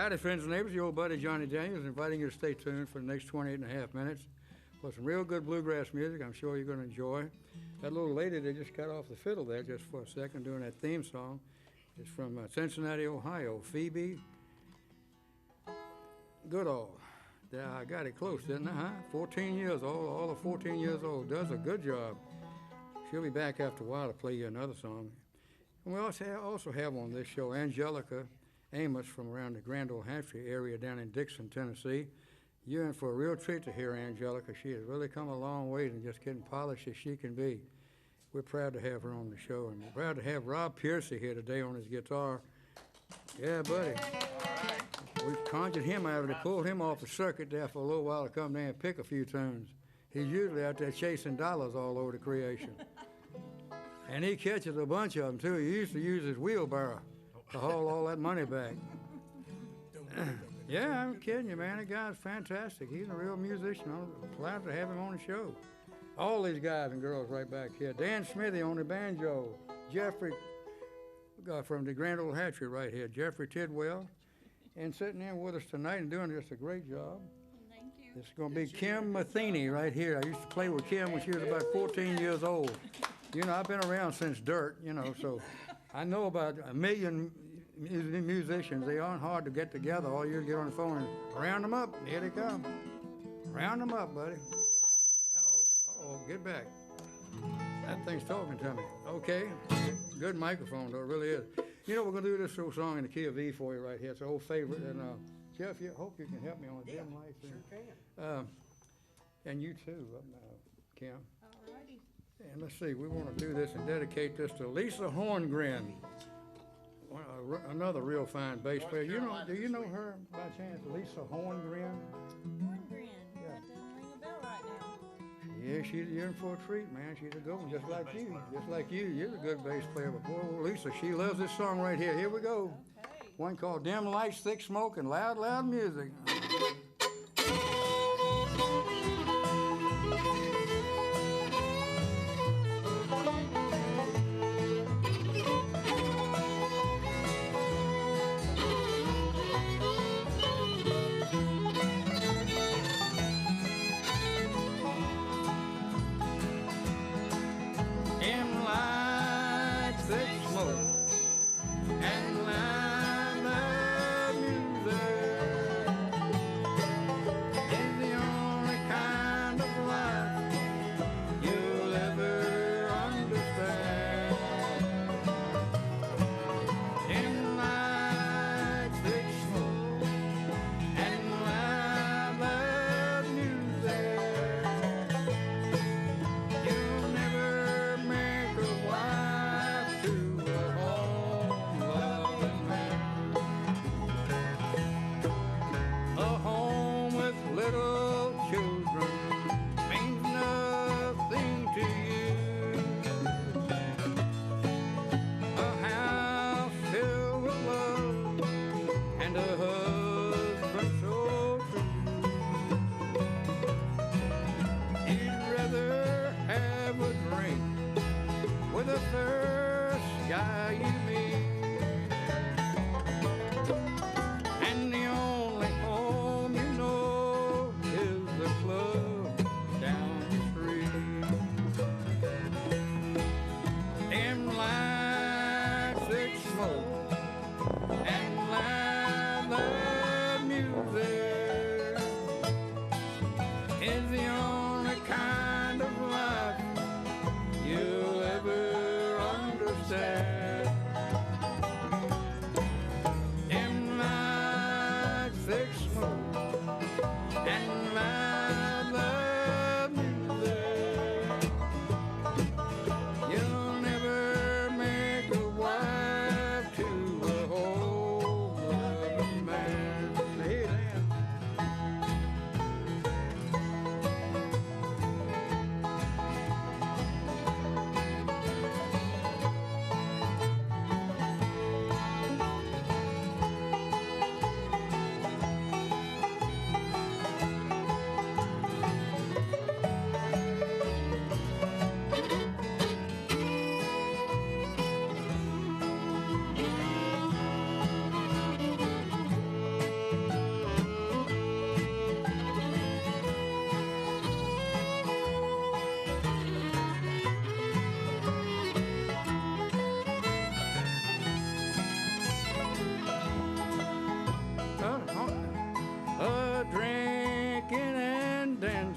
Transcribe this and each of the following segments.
Howdy, friends and neighbors. Your old buddy Johnny Daniels inviting you to stay tuned for the next 28 and a half minutes for some real good bluegrass music I'm sure you're going to enjoy. That little lady that just got off the fiddle there just for a second doing that theme song is from Cincinnati, Ohio. Phoebe Goodall. Yeah, I got it close, didn't I? Huh? 14 years old, all of 14 years old. Does a good job. She'll be back after a while to play you another song. And we also have on this show Angelica Amos from around the Grand Ole Hampshire area down in Dixon, Tennessee. You're in for a real treat to hear Angelica. She has really come a long way and just getting polished as she can be. We're proud to have her on the show, and we're proud to have Rob Piercy here today on his guitar. Yeah, buddy. We've conjured him out of it, pulled him off the circuit there for a little while to come down and pick a few tunes. He's usually out there chasing dollars all over the creation. And he catches a bunch of them, too. He used to use his wheelbarrow to haul all that money back. Yeah, I'm kidding you, man. That guy's fantastic. He's a real musician. I'm glad to have him on the show. All these guys and girls right back here. Dan Smithy on the banjo. Jeffrey from the Grand Ole Hampshire right here. Jeffrey Tidwell. And sitting in with us tonight and doing just a great job. Thank you. It's going to be Kim Matheny right here. I used to play with Kim when she was about 14 years old. You know, I've been around since dirt, you know, so I know about a million musicians. They aren't hard to get together. All you get on the phone and round them up. Here they come. Round them up, buddy. Uh-oh, get back. That thing's talking to me. Okay. Good microphone, though. It really is. You know, we're going to do this little song in the key of E for you right here. It's an old favorite. And Jeff, I hope you can help me on the dim lights. Sure can. And you too, Kim. All righty. And let's see, we want to do this and dedicate this to Lisa Horngren, another real fine bass player. Do you know her by chance, Lisa Horngren? Horngren. Yeah. That doesn't ring a bell right now. Yeah, she's in for a treat, man. She's a good one, just like you. Just like you. You're a good bass player, but poor old Lisa, she loves this song right here. Here we go. Okay. One called Dim Lights, Thick Smoke, and Loud, Loud Music.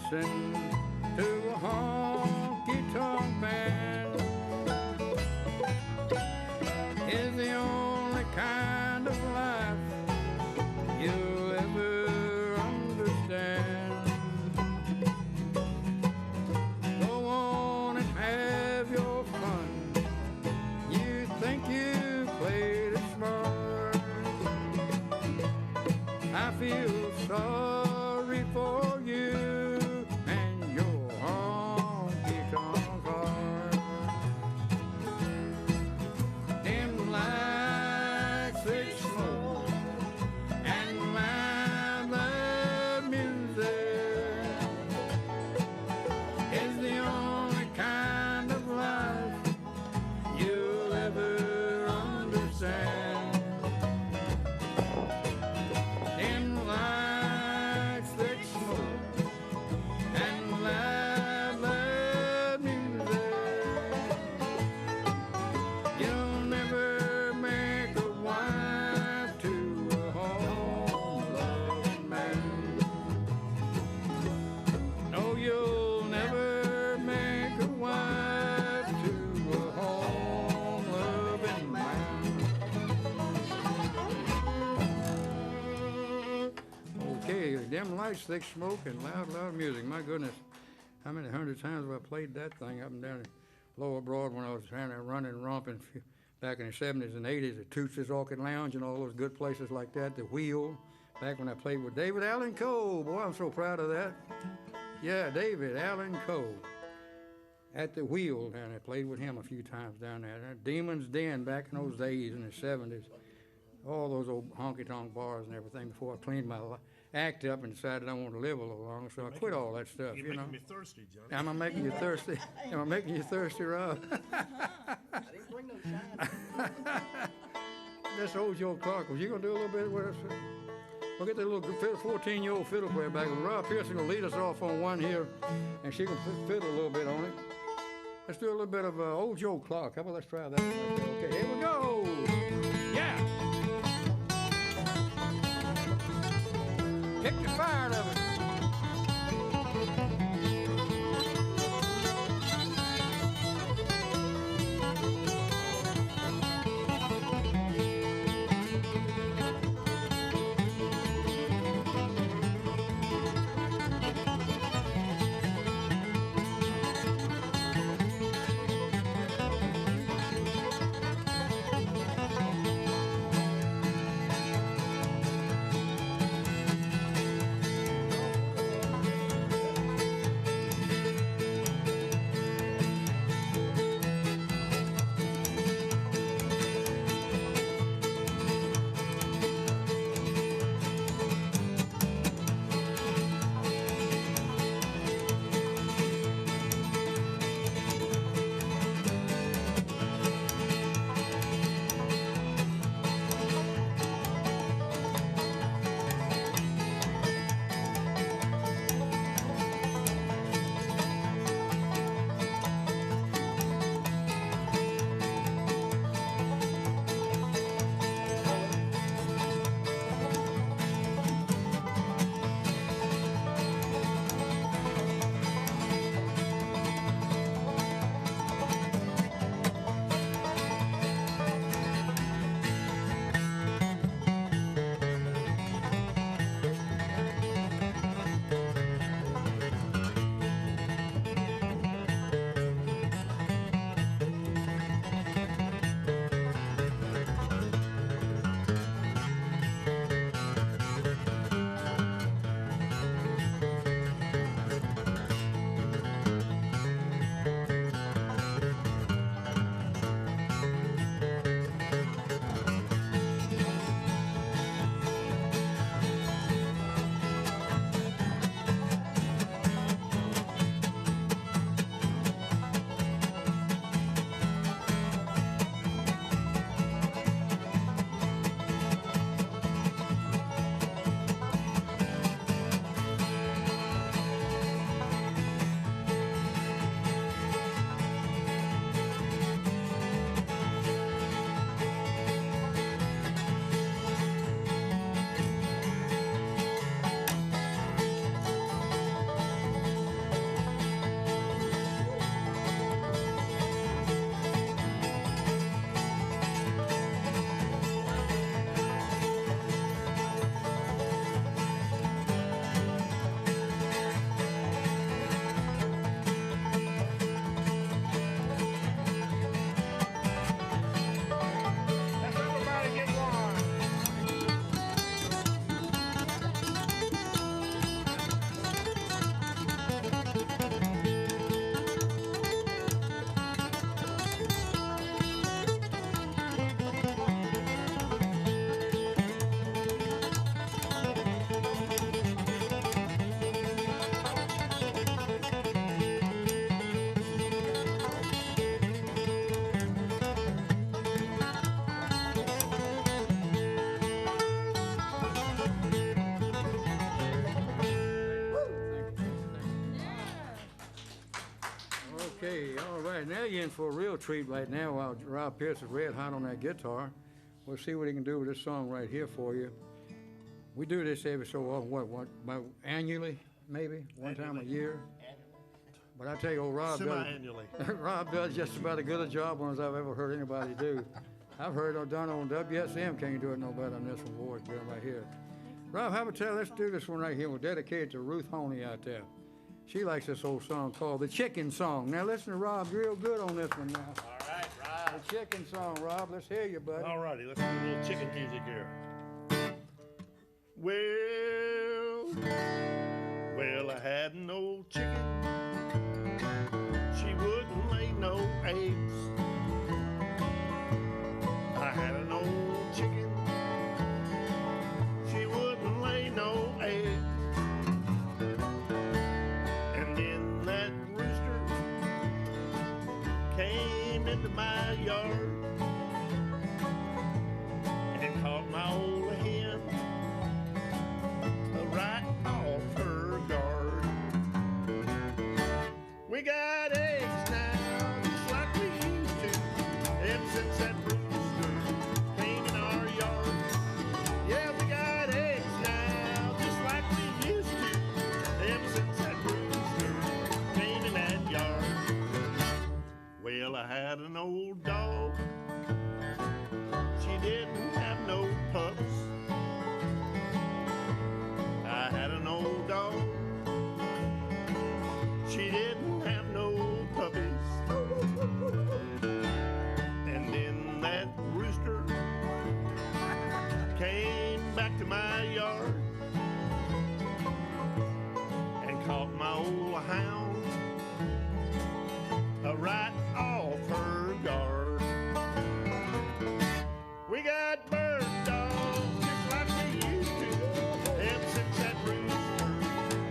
listen to a honky-tonk band is the only kind of life you'll ever understand. Go on and have your fun. You think you played it smart. I feel sorry for you and your honky-tonk heart. Dim lights, thick smoke, and loud music is the only kind of life you'll ever understand. Dim lights, thick smoke, and loud music. You'll never make a wife to a home-loving man. No, you'll never make a wife to a home-loving man. Okay, dim lights, thick smoke, and loud music. My goodness, how many hundred times have I played that thing up and down in Lower Broad when I was trying to run and romping back in the 70s and 80s at Toots's Orchid Lounge and all those good places like that, the Wheel, back when I played with David Allen Coe. Boy, I'm so proud of that. Yeah, David Allen Coe at the Wheel, and I played with him a few times down there. Demon's Den back in those days in the 70s. All those old honky-tonk bars and everything before I cleaned my act up and decided I wanted to live a little longer, so I quit all that stuff, You're you know. making me thirsty, Johnny. Am I making you thirsty? Am I making you thirsty, Rob? I didn't bring no shine. That's old Joe Clark. Was you going to do a little bit with us? We'll get the little 14-year-old fiddle player back. Rob Pearson will lead us off on one here, and she can fiddle a little bit on it. Let's do a little bit of old Joe Clark. How about let's try that? Okay, here we go. Yeah. Kick the fire out of it. Okay, all right. Now you're in for a real treat right now while Rob Pierce is red hot on that guitar. We'll see what he can do with this song right here for you. We do this every so often, about annually, maybe? One time a year? But I tell you, old Rob does, Semi-annually. Rob does just about as good a job on as I've ever heard anybody do. I've heard it done on WSM, can't do it no better than this one, boy, right here. Rob, how about let's do this one right here. We'll dedicate it to Ruth Honey out there. She likes this old song called The Chicken Song. Now listen to Rob real good on this one now. All right, Rob. The Chicken Song, Rob. Let's hear you, buddy. All righty, let's do a little chicken music here. Well, I had an old chicken. She wouldn't lay no eggs. I had an old chicken. She wouldn't lay no eggs. And then that rooster came into my yard and caught my old hen right off her guard. We got eggs now, just like we used to, ever since that rooster came in our yard. Yeah, we got eggs now, just like we used to, ever since that rooster came in that yard. Well, I had an old dog. She didn't have no pups. I had an old dog. She didn't have no puppies. And then that rooster came back to my yard and caught my old hound right off her guard. We got bird dogs just like we used to, ever since that rooster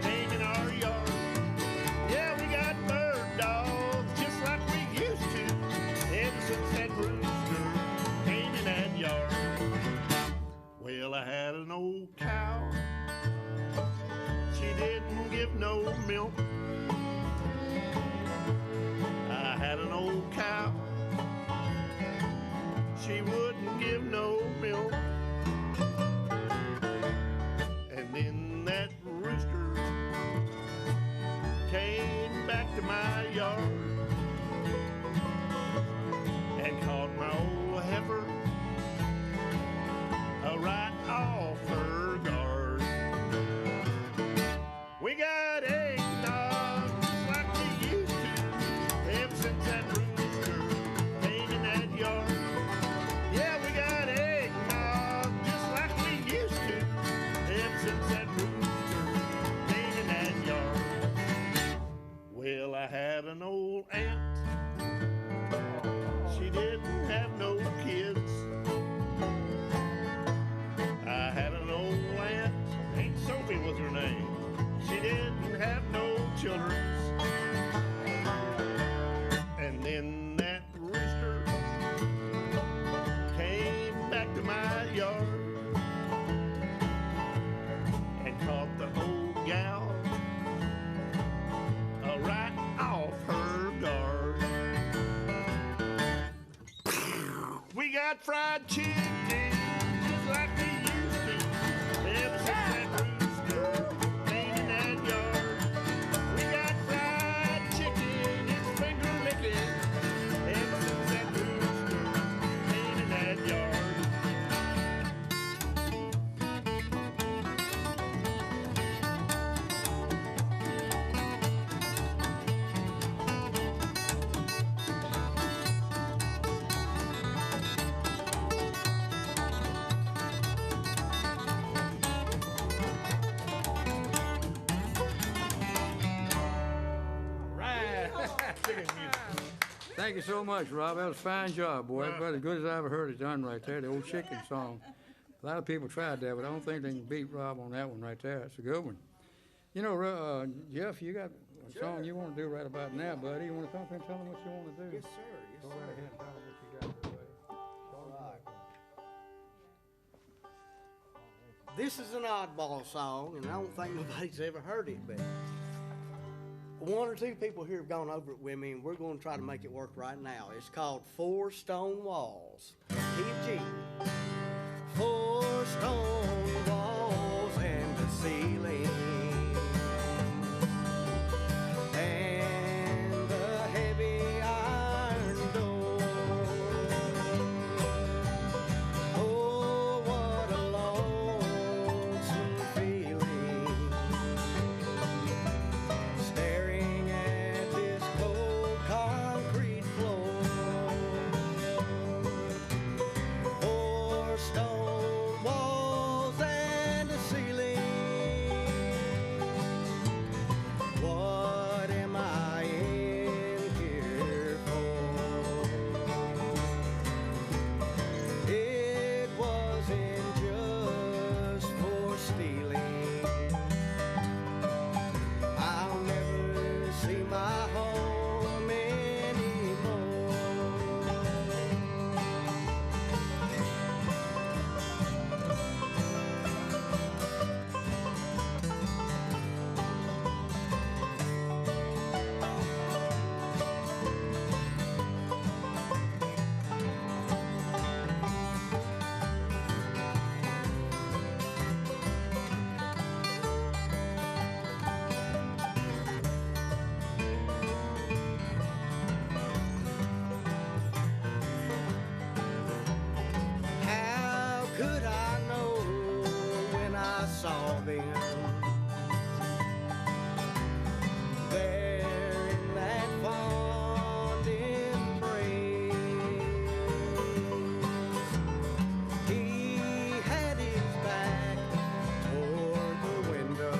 came in our yard. Yeah, we got bird dogs just like we used to, ever since that rooster came in that yard. Well, I had an old cow. She didn't give no milk. I had an old cow. She wouldn't give no milk. And then that rooster came back to my yard and caught my old heifer right off her guard. We got eggnog just like we used to, ever since that rooster came in that yard. Yeah, we got eggnog just like we used to, ever since that rooster came in that yard. Well, I had an old aunt. She didn't have no kids. I had an old aunt, Aunt Sophie was her name. She didn't have no children. And then that rooster came back to my yard and caught the old gal right off her guard. We got fried chicken just like we used to, ever since that rooster came in that yard. We got fried chicken, it's finger licking, ever since that rooster came in that yard. Chicken music. Thank you so much, Rob. That was a fine job, boy. That's about as good as I ever heard it done right there, the old chicken song. A lot of people tried that, but I don't think they can beat Rob on that one right there. It's a good one. You know, Jeff, you got a song you want to do right about now, buddy. You want to come up here and tell them what you want to do? Yes, sir. Yes, Go sir. right ahead and tell them what you got to do, buddy. All right. This is an oddball song, and I don't think nobody's ever heard it, but one or two people here have gone over it with me, and we're going to try to make it work right now. It's called Four Stone Walls. Key of G. 4 stone walls and the ceiling, and the heavy iron door. Oh, what a lonesome feeling, staring at this cold concrete floor. 4 stone walls and a ceiling. What am I in here for? It wasn't just for stealing. I'll never see my home anymore. How could I know when I saw them there in that fond embrace? He had his back toward the window,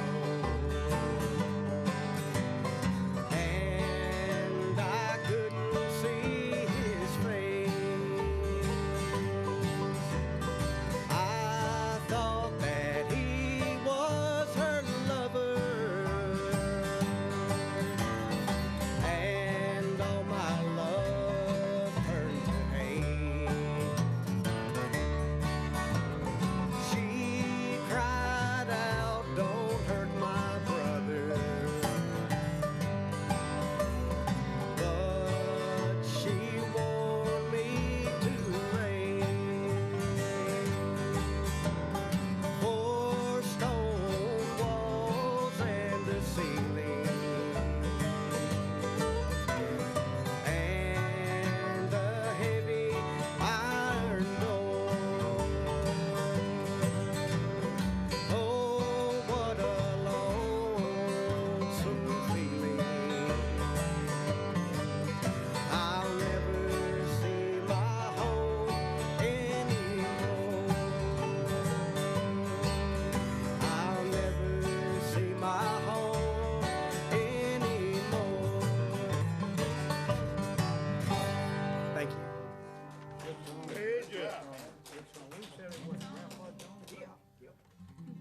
and I couldn't see his face. I thought that he was her lover, and all my love turned to hate. She cried out, "Don't hurt my brother," but she warned me too late. 4 stone walls and a ceiling, and a heavy iron door. Oh, what a lonesome feeling. I'll never see my home anymore. I'll never see my home anymore. Thank you. Hey, Jeff.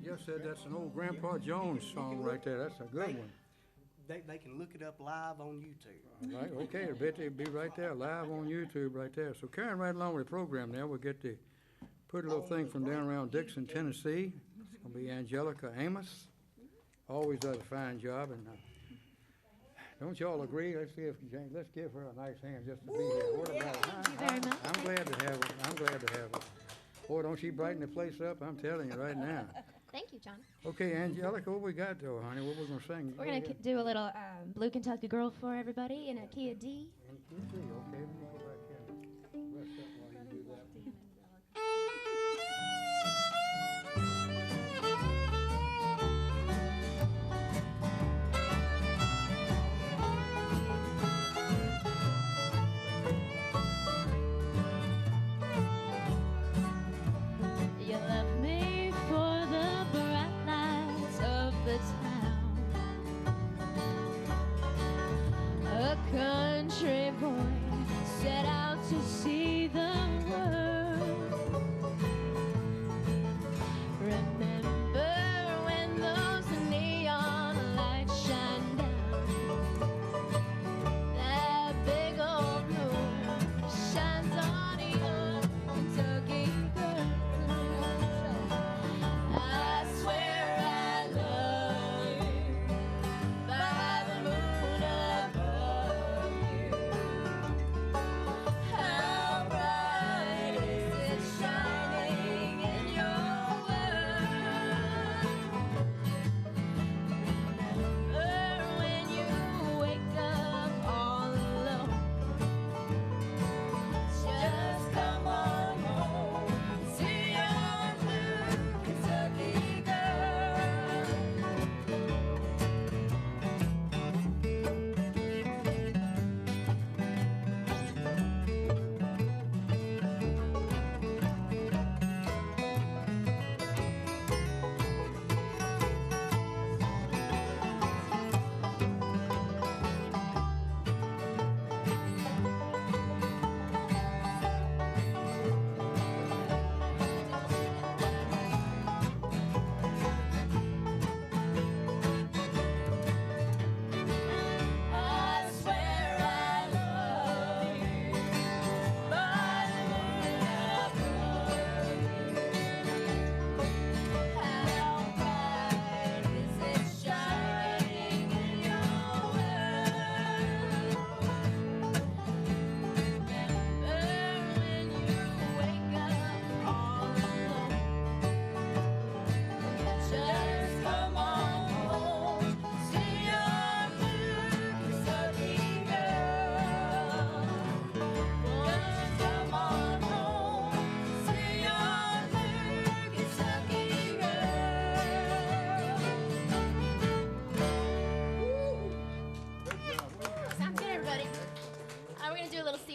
Jeff said that's an old Grandpa Jones song right there. That's a good one. They can look it up live on YouTube. All right, okay, I bet it'll be right there, live on YouTube right there. So carrying right along with the program now, we'll get the pretty little thing from down around Dixon, Tennessee. It's gonna be Angelica Amos. Always does a fine job, and don't y'all agree? Let's give her a nice hand just to be here. What about it? Thank you very much. I'm glad to have her. I'm glad to have her. Boy, don't she brighten the place up? I'm telling you right now. Thank you, John. Okay, Angelica, what we got though, honey? What we gonna sing? We're going to do a little Blue Kentucky Girl for everybody in a key of D. Okay, let me go back here and rest up while you do that. You left me for the bright lights of the town. A country boy said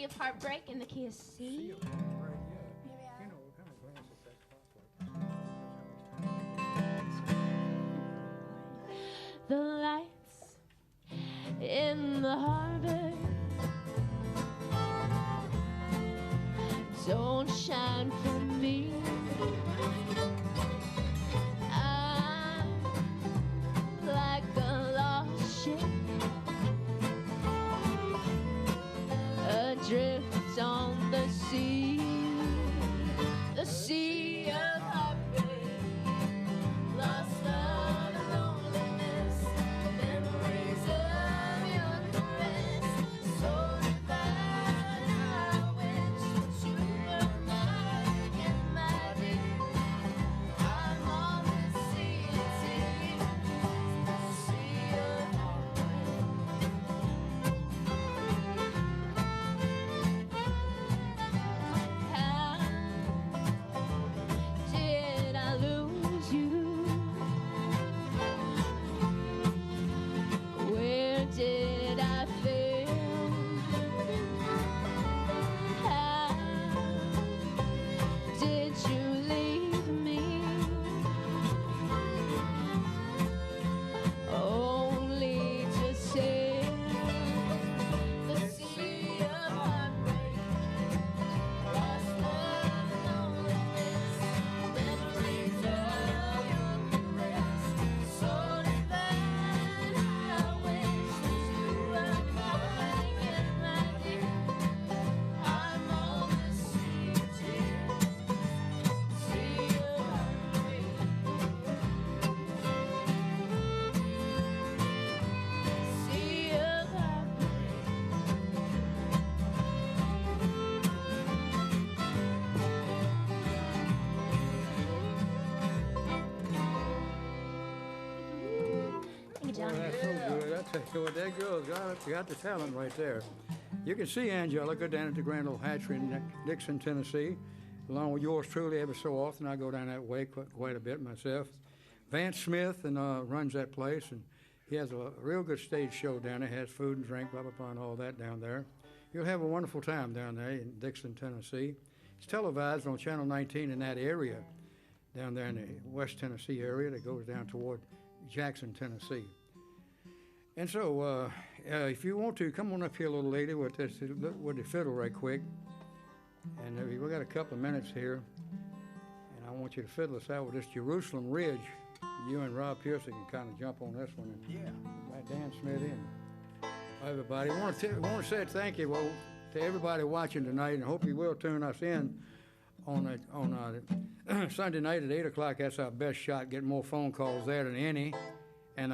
Sea of Heartbreak in the key of C. Right, yeah. You know, what kind of glance is that clock like? The lights in the harbor don't shine for me. I'm like a lost ship adrift on the sea of heartbreak, lost love and loneliness, memories of your caress, so divine. I wish that you were mine and my dear. I'm on the sea of How did I lose you? Where did I fail? How did you leave me? Only to sail the sea of heartbreak, lost love and loneliness, memories of your caress, so divine. I wish that you were mine and my dear. I'm on the sea of tears, sea of heartbreak, sea of heartbreak. Thank you, Boy, John. that's so good. I tell you what, that girl's got the talent right there. You can see Angelica down at the Grand Old Hatchery in Dixon, Tennessee, along with yours truly every so often. I go down that way quite a bit myself. Vance Smith runs that place, and he has a real good stage show down there. Has food and drink, blah, blah, blah, and all that down there. You'll have a wonderful time down there in Dixon, Tennessee. It's televised on Channel 19 in that area, down there in the West Tennessee area that goes down toward Jackson, Tennessee. And so, if you want to, come on up here a little later with the fiddle right quick. And we've got a couple of minutes here, and I want you to fiddle us out with this Jerusalem Ridge. You and Rob Pearson can kind of jump on this one. And Yeah. right, Dan Smithy and everybody. I want to say thank you to everybody watching tonight, and hope you will tune us in on Sunday night at 8 o'clock. That's our best shot, getting more phone calls there than any. And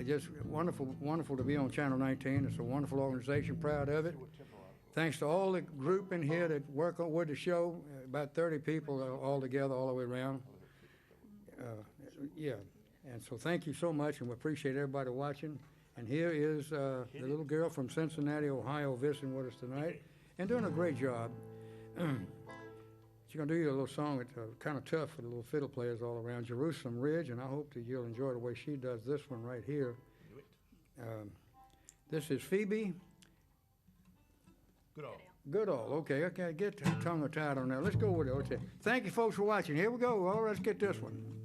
just wonderful to be on Channel 19. It's a wonderful organization, proud of it. Thanks to all the group in here that work with the show, about 30 people all together all the way around. Yeah, and so thank you so much, and we appreciate everybody watching. And here is the little girl from Cincinnati, Ohio, visiting with us tonight, and doing a great job. She's going to do you a little song that's kind of tough for the little fiddle players all around, Jerusalem Ridge, and I hope that you'll enjoy the way she does this one right here. This is Phoebe Goodall. Okay, get the tongue tied on that. Let's go with it. Okay. Thank you, folks, for watching. Here we go. All right, let's get this one.